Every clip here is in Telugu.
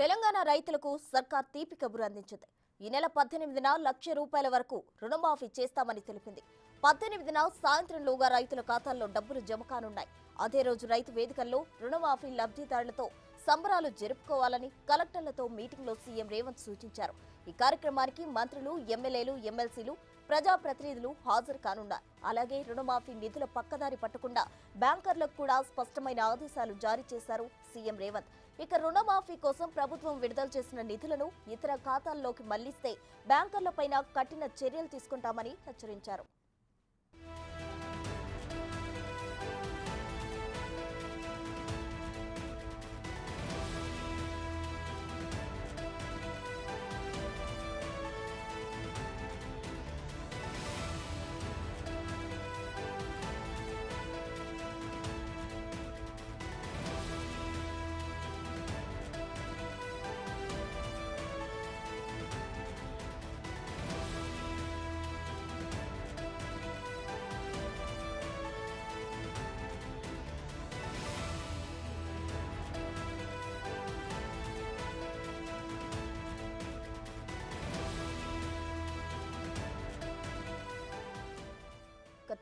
తెలంగాణ రైతులకు సర్కార్ తీపి కబురు అందించింది. ఈ నెల 18న ₹1,00,000 వరకు రుణమాఫీ చేస్తామని తెలిపింది. 18న సాయంత్రంలోగా రైతుల ఖాతాల్లో డబ్బులు జమ కానున్నాయి. అదే రోజు రైతు వేదికల్లో రుణమాఫీ లబ్ధిదారులతో సంబరాలు జరుపుకోవాలని కలెక్టర్లతో మీటింగ్లో సీఎం రేవంత్ సూచించారు. ఈ కార్యక్రమానికి మంత్రులు, ఎమ్మెల్యేలు, ఎమ్మెల్సీలు, ప్రజాప్రతినిధులు హాజరు కానున్నారు. అలాగే రుణమాఫీ నిధుల పక్కదారి పట్టకుండా బ్యాంకర్లకు కూడా స్పష్టమైన ఆదేశాలు జారీ చేశారు సీఎం రేవంత్. ఇక రుణమాఫీ కోసం ప్రభుత్వం విడుదల చేసిన నిధులను ఇతర ఖాతాల్లోకి మళ్లిస్తే బ్యాంకర్లపైన కఠిన చర్యలు తీసుకుంటామని హెచ్చరించారు.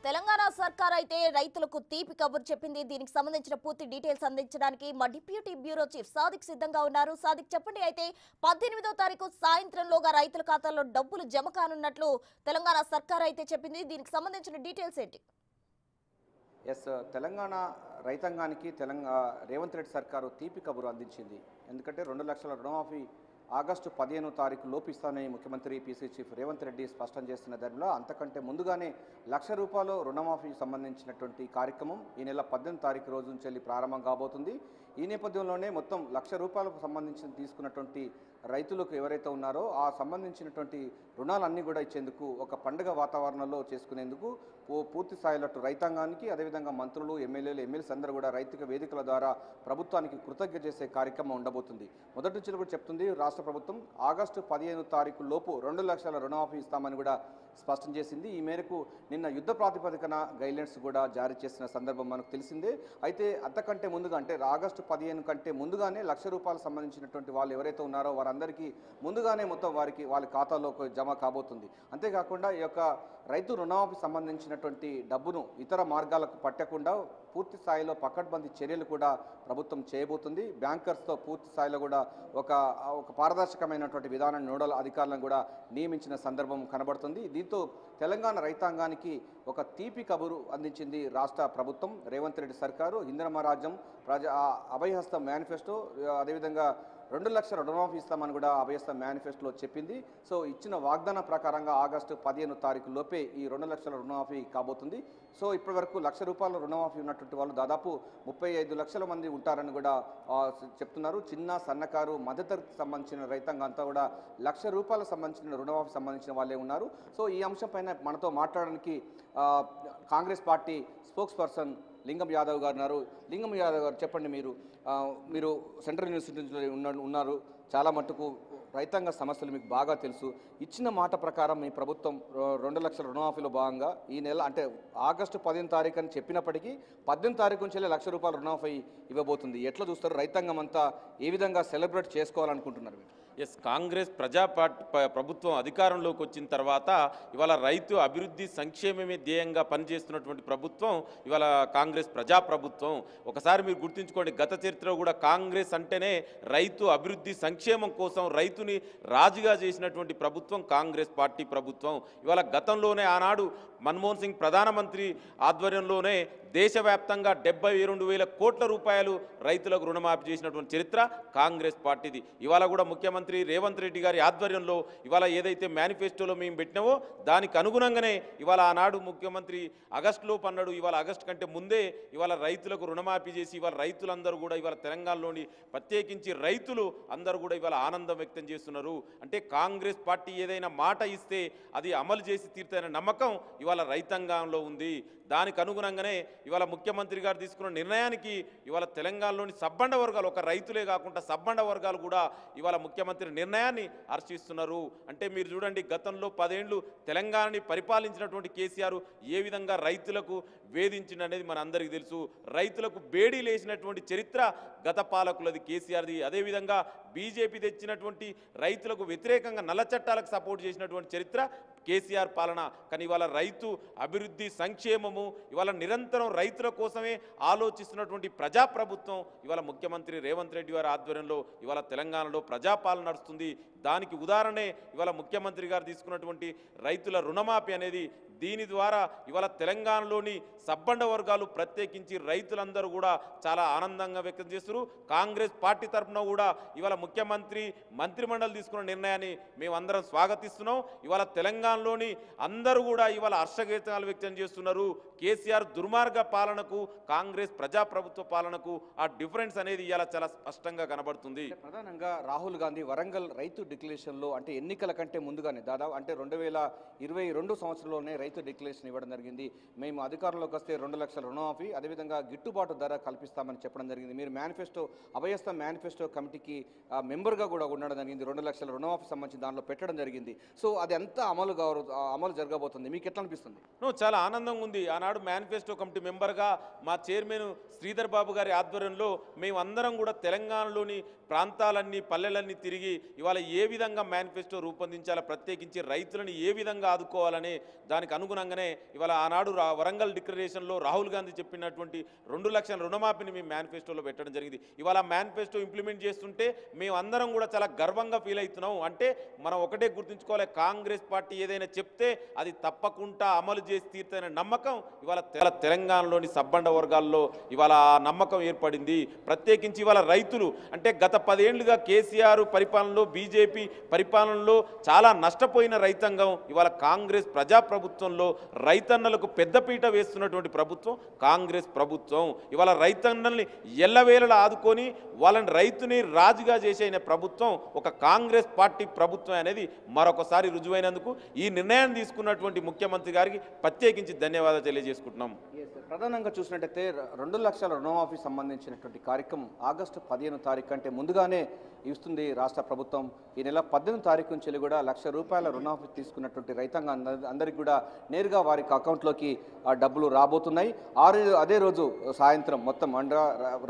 తెలంగాణ సర్కార్ అయితే రైతులకు తీపి కబురు చెప్పింది. దీనికి సంబంధించిన పూర్తి డీటెయిల్స్ అందించడానికి మా డిప్యూటీ బ్యూరో చీఫ్ సాదిక్ సిద్ధంగా ఉన్నారు. సాదిక్, చెప్పండి. అయితే 18వ తారీఖు సాయంత్రంలోగా రైతుల ఖాతాల్లో డబ్బులు జమ కానున్నట్లు తెలంగాణ సర్కార్ అయితే చెప్పింది. దీనికి సంబంధించిన డీటెయిల్స్ ఏంటి? తెలంగాణ రైతాంగానికి రేవంత్ రెడ్డి సర్కారు తీపి కబురు అందించింది. ఎందుకంటే 2 లక్షల రుణమాఫీ ఆగస్టు 15వ తారీఖు లోపిస్తానని ముఖ్యమంత్రి పీసీ చీఫ్ రేవంత్ రెడ్డి స్పష్టం చేస్తున్న ధరలో అంతకంటే ముందుగానే ₹1,00,000 రుణమాఫీకి సంబంధించినటువంటి కార్యక్రమం ఈ నెల 18వ తారీఖు రోజు నుంచి ప్రారంభం కాబోతుంది. ఈ నేపథ్యంలోనే మొత్తం ₹1,00,000 సంబంధించి తీసుకున్నటువంటి రైతులకు ఎవరైతే ఉన్నారో ఆ సంబంధించినటువంటి రుణాలన్నీ కూడా ఇచ్చేందుకు ఒక పండుగ వాతావరణంలో చేసుకునేందుకు పూర్తి స్థాయిలో రైతాంగానికి, అదేవిధంగా మంత్రులు, ఎమ్మెల్యేలు, ఎమ్మెల్సీ అందరూ కూడా రైతు వేదికల ద్వారా ప్రభుత్వానికి కృతజ్ఞత చేసే కార్యక్రమం ఉండబోతుంది. మొదటి నుంచి కూడా చెప్తుంది రాష్ట్ర ప్రభుత్వం ఆగస్టు 15వ తారీఖు లోపు 2 లక్షల రుణమాఫీ ఇస్తామని కూడా స్పష్టం చేసింది. ఈ మేరకు నిన్న యుద్ధ ప్రాతిపదికన గైడ్లైన్స్ కూడా జారీ చేసిన సందర్భం మనకు తెలిసిందే. అయితే అంతకంటే ముందుగా అంటే ఆగస్టు 15 కంటే ముందుగానే ₹1,00,000 సంబంధించినటువంటి వాళ్ళు ఎవరైతే ఉన్నారో వారందరికీ ముందుగానే మొత్తం వాళ్ళ ఖాతాలోకి జమ కాబోతుంది. అంతేకాకుండా ఈ యొక్క రైతు రుణమాఫీ సంబంధించినటువంటి డబ్బును ఇతర మార్గాలకు పట్టకుండా పూర్తి స్థాయిలో పకడ్బందీ చర్యలు కూడా ప్రభుత్వం చేయబోతుంది. బ్యాంకర్స్తో పూర్తి స్థాయిలో కూడా ఒక పారదర్శకమైనటువంటి విధానాన్ని నోడల్ అధికారులను కూడా నియమించిన సందర్భం కనబడుతుంది. దీంతో తెలంగాణ రైతాంగానికి ఒక తీపి కబురు అందించింది రాష్ట్ర ప్రభుత్వం. రేవంత్ రెడ్డి సర్కారు ఇందిరమ్మ రాజ్యం, అభయహస్తం మేనిఫెస్టో, అదేవిధంగా 2 లక్షల రుణమాఫీ ఇస్తామని కూడా అభయహస్తం మేనిఫెస్టోలో చెప్పింది. సో ఇచ్చిన వాగ్దానం ప్రకారంగా ఆగస్టు 15వ తారీఖు లోపే ఈ 2 లక్షల రుణమాఫీ కాబోతుంది. సో ఇప్పటివరకు ₹1,00,000 రుణమాఫీ ఉన్నటువంటి వాళ్ళు దాదాపు 35 లక్షల మంది ఉంటారని కూడా చెప్తున్నారు. చిన్న, సన్నకారు, మధ్యతరగతికి సంబంధించిన రైతాంగం అంతా కూడా ₹1,00,000 సంబంధించిన రుణమాఫీ సంబంధించిన వాళ్ళే ఉన్నారు. సో ఈ అంశంపైన మనతో మాట్లాడడానికి కాంగ్రెస్ పార్టీ స్పోక్స్ పర్సన్ లింగం యాదవ్ గారు ఉన్నారు. లింగం యాదవ్ గారు, చెప్పండి. మీరు సెంట్రల్ యూనివర్సిటీ నుంచి ఉన్నారు. చాలా మట్టుకు రైతాంగ సమస్యలు మీకు బాగా తెలుసు. ఇచ్చిన మాట ప్రకారం మీ ప్రభుత్వం 2 లక్షల రుణమాఫీలో భాగంగా ఈ నెల అంటే ఆగస్టు 15వ తారీఖు అని చెప్పినప్పటికీ 18వ తారీఖు నుంచి ₹1,00,000 రుణమాఫీ ఇవ్వబోతుంది. ఎట్లా చూస్తారు? రైతాంగం అంతా ఏ విధంగా సెలబ్రేట్ చేసుకోవాలనుకుంటున్నారు? కాంగ్రెస్ ప్రభుత్వం అధికారంలోకి వచ్చిన తర్వాత ఇవాళ రైతు అభివృద్ధి సంక్షేమమే ధ్యేయంగా పనిచేస్తున్నటువంటి ప్రభుత్వం ఇవాళ కాంగ్రెస్ ప్రభుత్వం. ఒకసారి మీరు గుర్తుంచుకోండి, గత చరిత్రలో కూడా కాంగ్రెస్ అంటేనే రైతు అభివృద్ధి సంక్షేమం కోసం రైతుని రాజుగా చేసినటువంటి ప్రభుత్వం కాంగ్రెస్ పార్టీ ప్రభుత్వం. ఇవాళ గతంలోనే ఆనాడు మన్మోహన్ సింగ్ ప్రధానమంత్రి ఆధ్వర్యంలోనే దేశవ్యాప్తంగా 72,000 కోట్ల రూపాయలు రైతులకు రుణమాఫీ చేసినటువంటి చరిత్ర కాంగ్రెస్ పార్టీది. ఇవాళ కూడా ముఖ్యమంత్రి రేవంత్ రెడ్డి గారి ఆధ్వర్యంలో ఇవాళ ఏదైతే మేనిఫెస్టోలో మేము పెట్టినామో దానికి అనుగుణంగానే ఇవాళ ఆనాడు ముఖ్యమంత్రి ఆగస్టులో పన్నాడు. ఇవాళ ఆగస్టు కంటే ముందే ఇవాళ రైతులకు రుణమాఫీ చేసి ఇవాళ రైతులందరూ కూడా ఇవాళ తెలంగాణలోని ప్రత్యేకించి రైతులు అందరూ కూడా ఇవాళ ఆనందం వ్యక్తం చేస్తున్నారు. అంటే కాంగ్రెస్ పార్టీ ఏదైనా మాట ఇస్తే అది అమలు చేసి తీరుతాయనే నమ్మకం ఇవాళ రైతాంగంలో ఉంది. దానికి అనుగుణంగానే ఇవాళ ముఖ్యమంత్రి గారు తీసుకున్న నిర్ణయానికి ఇవాళ తెలంగాణలోని సబ్బండ వర్గాలు, ఒక రైతులే కాకుండా సబ్బండ వర్గాలు కూడా ఇవాళ ముఖ్యమంత్రి నిర్ణయాన్ని హర్షిస్తున్నారు. అంటే మీరు చూడండి, గతంలో 10 ఏళ్ళు తెలంగాణని పరిపాలించినటువంటి కేసీఆర్ ఏ విధంగా రైతులకు వేధించిందనేది మన అందరికీ తెలుసు. రైతులకు బేడీ లేచినటువంటి చరిత్ర గత పాలకులది, కేసీఆర్ది. అదేవిధంగా బీజేపీ తెచ్చినటువంటి రైతులకు వ్యతిరేకంగా నల్ల చట్టాలకు సపోర్ట్ చేసినటువంటి చరిత్ర కేసీఆర్ పాలన. కానీ ఇవాళ రైతు అభివృద్ధి, సంక్షేమము, ఇవాళ నిరంతరం రైతుల కోసమే ఆలోచిస్తున్నటువంటి ప్రజాప్రభుత్వం ఇవాళ ముఖ్యమంత్రి రేవంత్ రెడ్డి గారి ఆధ్వర్యంలో ఇవాళ తెలంగాణలో ప్రజాపాలన నడుస్తుంది. దానికి ఉదాహరణే ఇవాళ ముఖ్యమంత్రి గారు తీసుకున్నటువంటి రైతుల రుణమాఫీ అనేది. దీని ద్వారా ఇవాళ తెలంగాణలోని సబ్బండ వర్గాలు, ప్రత్యేకించి రైతులందరూ కూడా చాలా ఆనందంగా వ్యక్తం చేస్తున్నారు. కాంగ్రెస్ పార్టీ తరఫున కూడా ఇవాళ ముఖ్యమంత్రి మంత్రిమండలి తీసుకున్న నిర్ణయాన్ని మేమందరం స్వాగతిస్తున్నాం. ఇవాళ తెలంగాణలోని అందరూ కూడా ఇవాళ హర్షగీతాలు వ్యక్తం చేస్తున్నారు. కేసీఆర్ దుర్మార్గ పాలనకు, కాంగ్రెస్ ప్రజాప్రభుత్వ పాలనకు ఆ డిఫరెన్స్ అనేది ఇవాళ చాలా స్పష్టంగా కనబడుతుంది. ప్రధానంగా రాహుల్ గాంధీ వరంగల్ రైతు డిక్లరేషన్లో, అంటే ఎన్నికల కంటే ముందుగానే దాదాపు అంటే 2022 సంవత్సరంలోనే రైతు డిక్లరేషన్ ఇవ్వడం జరిగింది. మేము అధికారంలోకి వస్తే 2 లక్షల రుణమాఫీ, అదేవిధంగా గిట్టుబాటు ధర కల్పిస్తామని చెప్పడం జరిగింది. మీరు మేనిఫెస్టో, అభయస్థ మేనిఫెస్టో కమిటీకి మెంబర్గా కూడా ఉండడం జరిగింది. 2 లక్షల రుణమాఫీ సంబంధించి దానిలో పెట్టడం జరిగింది. సో అది ఎంత అమలు జరగబోతుంది, మీకు ఎట్లా అనిపిస్తుంది? చాలా ఆనందంగా ఉంది. ఆనాడు మేనిఫెస్టో కమిటీ మెంబర్గా మా చైర్మన్ శ్రీధర్ బాబు గారి ఆధ్వర్యంలో మేమందరం కూడా తెలంగాణలోని ప్రాంతాలన్నీ, పల్లెలన్నీ తిరిగి ఇవాళ ఏ విధంగా మేనిఫెస్టో రూపొందించాలో, ప్రత్యేకించి రైతులను ఏ విధంగా ఆదుకోవాలని దానికి అనుగుణంగానే ఇవాళ ఆనాడు వరంగల్ డిక్లరేషన్లో రాహుల్ గాంధీ చెప్పినటువంటి 2 లక్షల రుణమాఫీని మేము మేనిఫెస్టోలో పెట్టడం జరిగింది. ఇవాళ మేనిఫెస్టో ఇంప్లిమెంట్ చేస్తుంటే మేము అందరం కూడా చాలా గర్వంగా ఫీల్ అవుతున్నాం. అంటే మనం ఒకటే గుర్తుంచుకోవాలి, కాంగ్రెస్ పార్టీ ఏదైనా చెప్తే అది తప్పకుండా అమలు చేసి తీరుతాయనే నమ్మకం ఇవాళ తెలంగాణలోని సబ్బండ వర్గాల్లో ఇవాళ ఆ నమ్మకం ఏర్పడింది. ప్రత్యేకించి ఇవాళ రైతులు అంటే గత 10 ఏళ్లుగా కేసీఆర్ పరిపాలనలో, బీజేపీ పరిపాలనలో చాలా నష్టపోయిన రైతాంగం ఇవాళ కాంగ్రెస్ ప్రజాప్రభుత్వంలో రైతన్నలకు పెద్దపీట వేస్తున్నటువంటి ప్రభుత్వం కాంగ్రెస్ ప్రభుత్వం. ఇవాళ రైతన్నల్ని ఎల్లవేళలా ఆదుకొని వాళ్ళని రైతుని రాజుగా చేసే ప్రభుత్వం ఒక కాంగ్రెస్ పార్టీ ప్రభుత్వం అనేది మరొకసారి రుజువైనందుకు ఈ నిర్ణయాన్ని తీసుకున్నటువంటి ముఖ్యమంత్రి గారికి ప్రత్యేకించి ధన్యవాదాలు తెలియజేసుకుంటున్నాం. ప్రధానంగా చూసినట్టయితే 2 లక్షల రుణమాఫీ సంబంధించినటువంటి కార్యక్రమం ఆగస్టు 15 తారీఖు కంటే ముందుగానే ఇస్తుంది రాష్ట్ర ప్రభుత్వం. ఈ నెల 18 తారీఖు నుంచి కూడా ₹1,00,000 రుణమాఫీ తీసుకున్నటువంటి రైతాంగం అందరికీ కూడా నేరుగా వారి అకౌంట్లోకి ఆ డబ్బులు రాబోతున్నాయి. అదే రోజు సాయంత్రం మొత్తం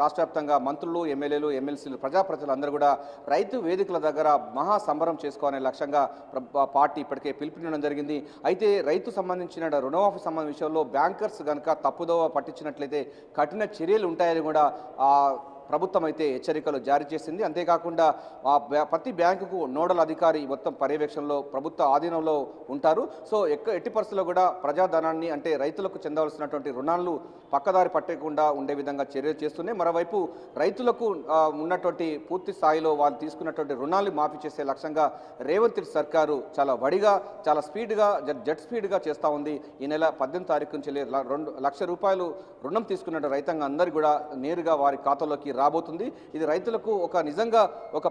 రాష్ట్ర వ్యాప్తంగా మంత్రులు, ఎమ్మెల్యేలు, ఎమ్మెల్సీలు, ప్రజాప్రతినిధులు అందరూ కూడా రైతు వేదికల దగ్గర మహా సంబరం చేసుకోవాలనే లక్ష్యంగా పార్టీ ఇప్పటికే పిలుపునివ్వడం జరిగింది. అయితే రైతు సంబంధించిన రుణమాఫీ సంబంధించిన విషయంలో బ్యాంకర్స్ కనుక తప్పుదోవ పట్టించినట్లయితే కఠిన చర్యలు ఉంటాయని కూడా ప్రభుత్వం అయితే హెచ్చరికలు జారీ చేసింది. అంతేకాకుండా ప్రతి బ్యాంకుకు నోడల్ అధికారి మొత్తం పర్యవేక్షణలో ప్రభుత్వ ఆధీనంలో ఉంటారు. సో ఎట్టి పరిస్థితుల్లో కూడా ప్రజాధనాన్ని అంటే రైతులకు చెందవలసినటువంటి రుణాలను పక్కదారి పట్టకుండా ఉండే విధంగా చర్యలు చేస్తున్నాయి. మరోవైపు రైతులకు ఉన్నటువంటి పూర్తి స్థాయిలో వాళ్ళు తీసుకున్నటువంటి రుణాలు మాఫీ చేసే లక్ష్యంగా రేవంత్ రెడ్డి సర్కారు చాలా వడిగా, చాలా స్పీడ్గా, జెట్ స్పీడ్గా చేస్తూ ఉంది. ఈ నెల 18 తారీఖు నుంచి ₹2,00,000 రుణం తీసుకున్న రైతాంగం అందరూ కూడా నేరుగా వారి ఖాతాలోకి రాబోతుంది. ఇది రైతులకు ఒక నిజంగా ఒక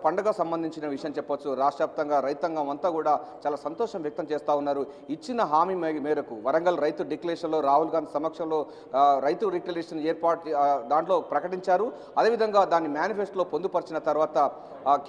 పండగ సంబంధించిన విషయం చెప్పొచ్చు. రాష్ట్ర వ్యాప్తంగా రైతాంగం అంతా కూడా చాలా సంతోషం వ్యక్తం చేస్తూ ఉన్నారు. ఇచ్చిన హామీ మేరకు వరంగల్ రైతు డిక్లరేషన్లో రాహుల్ గాంధీ సమక్షంలో రైతు డిక్లరేషన్ ఏర్పాటు దాంట్లో ప్రకటించారు. అదేవిధంగా దాన్ని మేనిఫెస్టోలో పొందుపరిచిన తర్వాత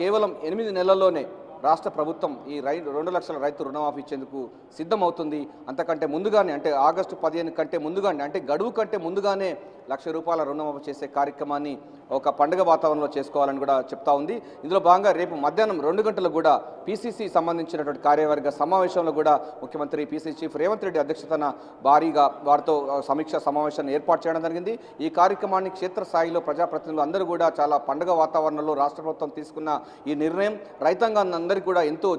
కేవలం 8 నెలల్లోనే రాష్ట్ర ప్రభుత్వం ఈ 2 లక్షల రైతు రుణమాఫీ ఇచ్చేందుకు సిద్ధమవుతుంది. అంతకంటే ముందుగానే అంటే ఆగస్టు 15 కంటే ముందుగానే అంటే గడువు కంటే ముందుగానే ₹1,00,000 రుణమాఫీ చేసే కార్యక్రమాన్ని ఒక పండుగ వాతావరణంలో చేసుకోవాలని కూడా చెప్తా ఉంది. ఇందులో భాగంగా రేపు మధ్యాహ్నం 2 గంటలకు కూడా పీసీసీ సంబంధించినటువంటి కార్యవర్గ సమావేశంలో కూడా ముఖ్యమంత్రి పీసీసీ చీఫ్ రేవంత్ రెడ్డి అధ్యక్షతన భారీగా వారితో సమీక్షా సమావేశాన్ని ఏర్పాటు చేయడం జరిగింది. ఈ కార్యక్రమాన్ని క్షేత్రస్థాయిలో ప్రజాప్రతినిధులు అందరూ కూడా చాలా పండుగ వాతావరణంలో రాష్ట్ర ప్రభుత్వం తీసుకున్న ఈ నిర్ణయం రైతాంగాన్ని అందరికీ కూడా ఎంతో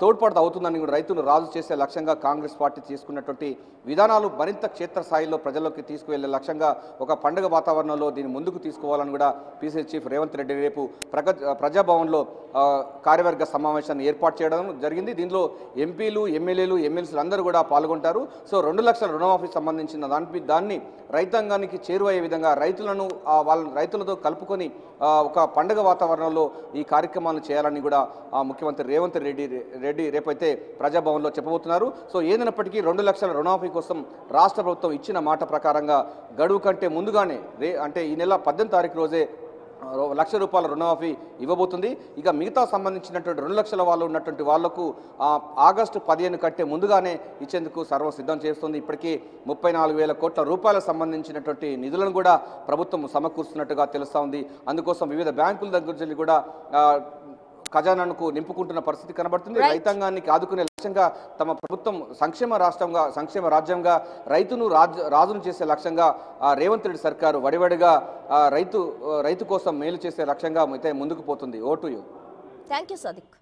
తోడ్పడుతూ అవుతుందని కూడా రైతులు రాజు చేసే లక్ష్యంగా కాంగ్రెస్ పార్టీ తీసుకున్నటువంటి విధానాలు మరింత క్షేత్రస్థాయిలో ప్రజల్లోకి తీసుకువెళ్లే లక్ష్యంగా ఒక పండుగ వాతావరణంలో దీన్ని ముందుకు తీసుకోవాలని కూడా పీసీసీ చీఫ్ రేవంత్ రెడ్డి రేపు ప్రజాభవన్లో కార్యవర్గ సమావేశాన్ని ఏర్పాటు చేయడం జరిగింది. దీనిలో ఎంపీలు, ఎమ్మెల్యేలు, ఎమ్మెల్సీలు అందరూ కూడా పాల్గొంటారు. సో 2 లక్షల రుణమాఫీ సంబంధించిన దాన్ని రైతాంగానికి చేరువయ్యే విధంగా రైతులను వాళ్ళ రైతులతో కలుపుకొని ఒక పండుగ వాతావరణంలో ఈ కార్యక్రమాలను చేయాలని కూడా ముఖ్యమంత్రి రేవంత్ రెడ్డి రేపైతే ప్రజాభవన్లో చెప్పబోతున్నారు. సో ఏదైనప్పటికీ 2 లక్షల రుణమాఫీ కోసం రాష్ట్ర ప్రభుత్వం ఇచ్చిన మాట ప్రకారంగా గడువు కంటే ముందుగానే అంటే ఈ నెల 18 తారీఖు రోజే ₹1,00,000 రుణమాఫీ ఇవ్వబోతుంది. ఇక మిగతా సంబంధించినటువంటి 2 లక్షల వాళ్ళు ఉన్నటువంటి వాళ్లకు ఆగస్టు 15 కంటే ముందుగానే ఇచ్చేందుకు సర్వం సిద్ధం చేస్తుంది. ఇప్పటికీ 34,000 కోట్ల రూపాయలకు సంబంధించినటువంటి నిధులను కూడా ప్రభుత్వం సమకూరుస్తున్నట్టుగా తెలుస్తూ ఉంది. అందుకోసం వివిధ బ్యాంకుల దగ్గర కూడా ఖజానాకు నింపుకుంటున్న పరిస్థితి కనబడుతుంది. రైతాంగానికి ఆదుకునే లక్ష్యంగా తమ ప్రభుత్వం సంక్షేమ రాజ్యంగా రైతును రాజును చేసే లక్ష్యంగా రేవంత్ రెడ్డి సర్కారు వడివడిగా రైతు కోసం మేలు చేసే లక్ష్యంగా అయితే ముందుకు పోతుంది. ఓటు యు. Thank you సదిక్.